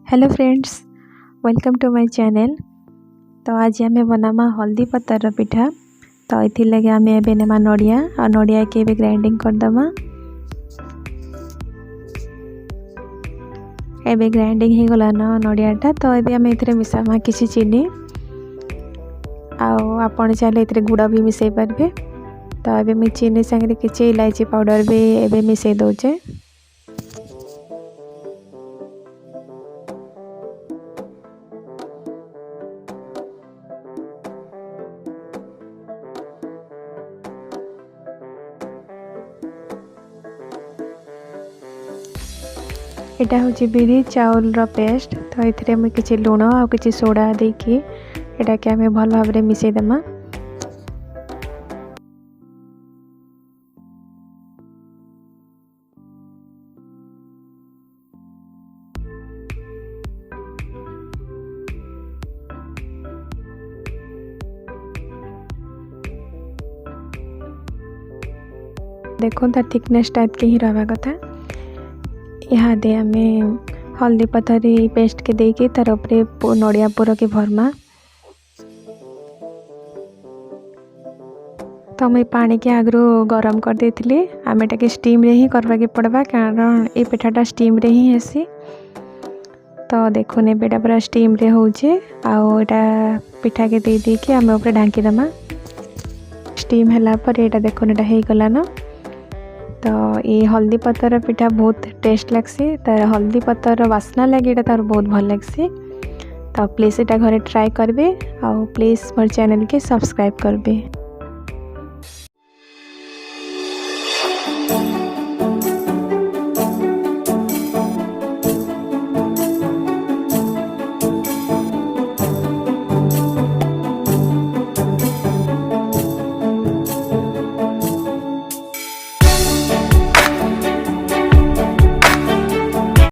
Hello friends, welcome to my channel. तो आज आम बनामा हल्दी पतर पिठा। तो ये लगे आम ए नेमा नड़िया और नड़िया के ग्राइंडिंग करदमा। एबे ग्राइंडिंग हो गला न नड़ियाटा। तो ये आम ए मिसामा किसी चीनी आपड़ चाहे ये गुड़ भी मिसई पारे। तो ये मुझे चीनी सागर किसी इलायची पाउडर भी एबे मिसई दौचे। यहाँ हूँ बिरी चाउल पेस्ट। तो ये मुझे किसी लुण आ कि सोडा देकी यहाँ के आम भल भाव मिसईदेमा। देखो तार थिकनेस टाइप के ही रहा कथा। यहाँ दे आम हल्दी पथरी पेस्ट के देके तार उपरे नड़िया पुर के भरमा। तो मुझे पानी के आगु गरम कर देती। आम एटा के स्टीम रे ही करवा के पड़वा कारण ये पिठाटा स्टीम रे ही हेसी। तो देखो ने बेटा पूरा स्टीम रे होचे आटा पिठा के दे दी कि आम ऊपर ढांकी दमा। स्टीम हैला पर एटा देखो नेटा हे गला न। तो ये हल्दी पतर पिठा बहुत टेस्ट लगसी। तो हल्दी पतर वासना लगे तार बहुत भल लगसी। तो प्लीज़ एटा घरे ट्राई करबे और प्लीज़ मोर चैनल के सब्सक्राइब करबे।